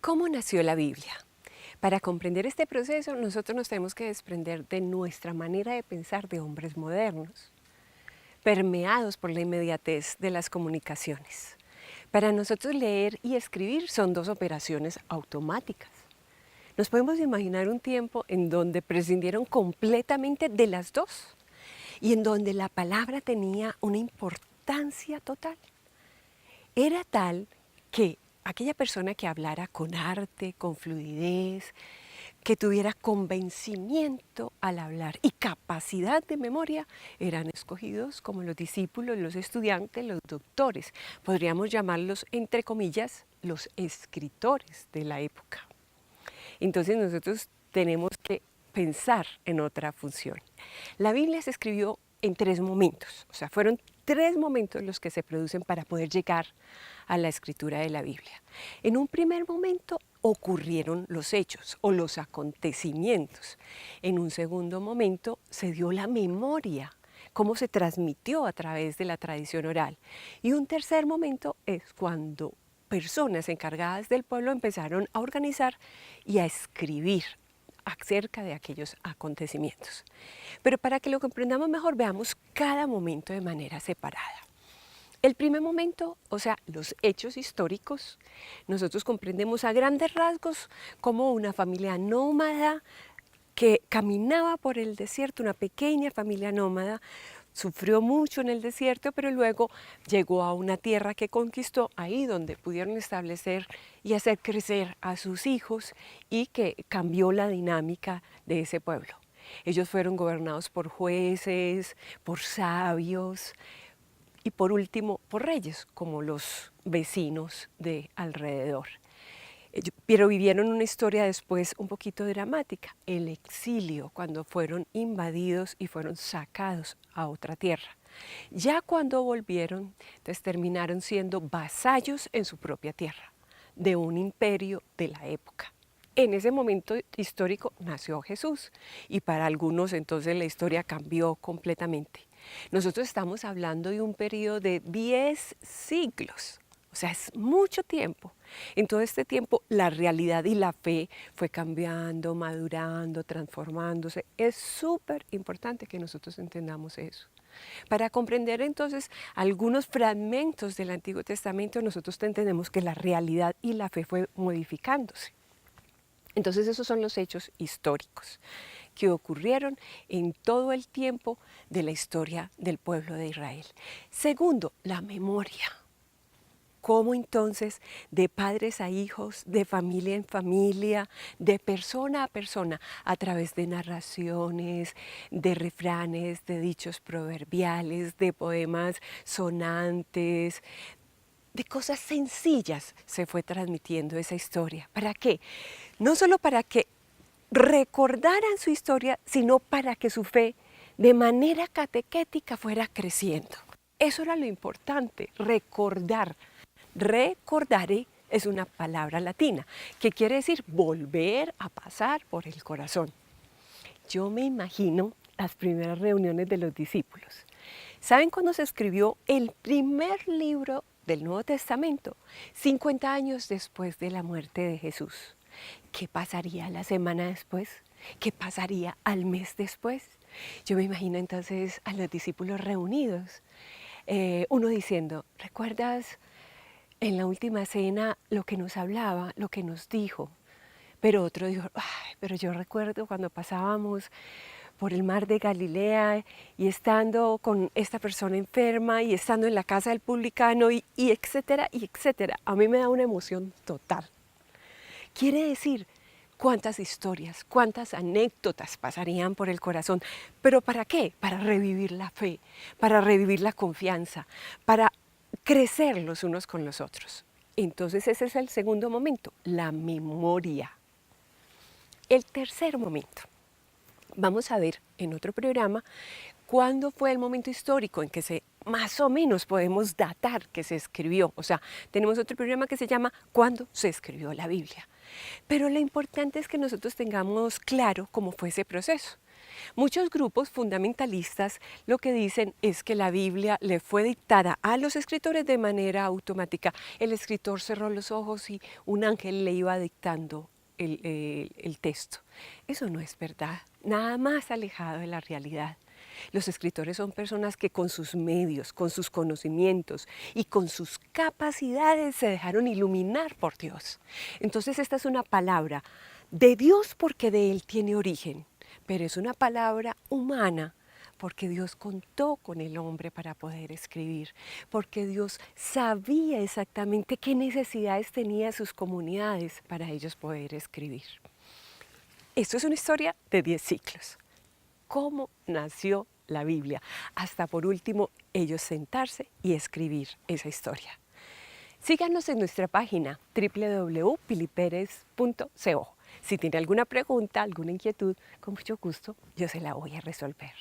¿Cómo nació la Biblia? Para comprender este proceso, nosotros nos tenemos que desprender de nuestra manera de pensar de hombres modernos, permeados por la inmediatez de las comunicaciones. Para nosotros leer y escribir son dos operaciones automáticas. Nos podemos imaginar un tiempo en donde prescindieron completamente de las dos y en donde la palabra tenía una importancia total. Era tal que aquella persona que hablara con arte, con fluidez, que tuviera convencimiento al hablar y capacidad de memoria, eran escogidos como los discípulos, los estudiantes, los doctores. Podríamos llamarlos, entre comillas, los escritores de la época. Entonces nosotros tenemos que pensar en otra función. La Biblia se escribió en tres momentos, o sea, fueron tres momentos los que se producen para poder llegar a la escritura de la Biblia. En un primer momento ocurrieron los hechos o los acontecimientos. En un segundo momento se dio la memoria, cómo se transmitió a través de la tradición oral. Y un tercer momento es cuando personas encargadas del pueblo empezaron a organizar y a escribir acerca de aquellos acontecimientos. Pero para que lo comprendamos mejor, veamos cada momento de manera separada. El primer momento, o sea, los hechos históricos, nosotros comprendemos a grandes rasgos como una familia nómada que caminaba por el desierto, una pequeña familia nómada, sufrió mucho en el desierto, pero luego llegó a una tierra que conquistó, ahí donde pudieron establecer y hacer crecer a sus hijos y que cambió la dinámica de ese pueblo. Ellos fueron gobernados por jueces, por sabios y por último por reyes, como los vecinos de alrededor. Pero vivieron una historia después un poquito dramática, el exilio, cuando fueron invadidos y fueron sacados a otra tierra. Ya cuando volvieron, entonces terminaron siendo vasallos en su propia tierra, de un imperio de la época. En ese momento histórico nació Jesús y para algunos entonces la historia cambió completamente. Nosotros estamos hablando de un periodo de 10 siglos. O sea, es mucho tiempo. En todo este tiempo la realidad y la fe fue cambiando, madurando, transformándose. Es súper importante que nosotros entendamos eso. Para comprender entonces algunos fragmentos del Antiguo Testamento, nosotros entendemos que la realidad y la fe fue modificándose. Entonces esos son los hechos históricos que ocurrieron en todo el tiempo de la historia del pueblo de Israel. Segundo, la memoria. Cómo entonces de padres a hijos, de familia en familia, de persona a persona, a través de narraciones, de refranes, de dichos proverbiales, de poemas sonantes, de cosas sencillas se fue transmitiendo esa historia. ¿Para qué? No solo para que recordaran su historia, sino para que su fe de manera catequética fuera creciendo. Eso era lo importante, recordar. Recordare es una palabra latina que quiere decir volver a pasar por el corazón. Yo me imagino las primeras reuniones de los discípulos. ¿Saben cuándo se escribió el primer libro del Nuevo Testamento? 50 años después de la muerte de Jesús. ¿Qué pasaría la semana después? ¿Qué pasaría al mes después? Yo me imagino entonces a los discípulos reunidos, uno diciendo, ¿recuerdas en la última cena lo que nos hablaba, lo que nos dijo? Pero otro dijo, ay, pero yo recuerdo cuando pasábamos por el mar de Galilea y estando con esta persona enferma y estando en la casa del publicano y etcétera, y etcétera. A mí me da una emoción total. Quiere decir, cuántas historias, cuántas anécdotas pasarían por el corazón. ¿Pero para qué? Para revivir la fe, para revivir la confianza, para crecer los unos con los otros. Entonces ese es el segundo momento, la memoria. El tercer momento, vamos a ver en otro programa cuándo fue el momento histórico en que más o menos podemos datar que se escribió. O sea, tenemos otro programa que se llama ¿Cuándo se escribió la Biblia? Pero lo importante es que nosotros tengamos claro cómo fue ese proceso. Muchos grupos fundamentalistas lo que dicen es que la Biblia le fue dictada a los escritores de manera automática. El escritor cerró los ojos y un ángel le iba dictando el texto. Eso no es verdad, nada más alejado de la realidad. Los escritores son personas que con sus medios, con sus conocimientos y con sus capacidades se dejaron iluminar por Dios. Entonces esta es una palabra de Dios porque de Él tiene origen, pero es una palabra humana porque Dios contó con el hombre para poder escribir, porque Dios sabía exactamente qué necesidades tenía sus comunidades para ellos poder escribir. Esto es una historia de 10 siglos. ¿Cómo nació la Biblia? Hasta por último, ellos sentarse y escribir esa historia. Síganos en nuestra página www.piliperez.co. Si tiene alguna pregunta, alguna inquietud, con mucho gusto yo se la voy a resolver.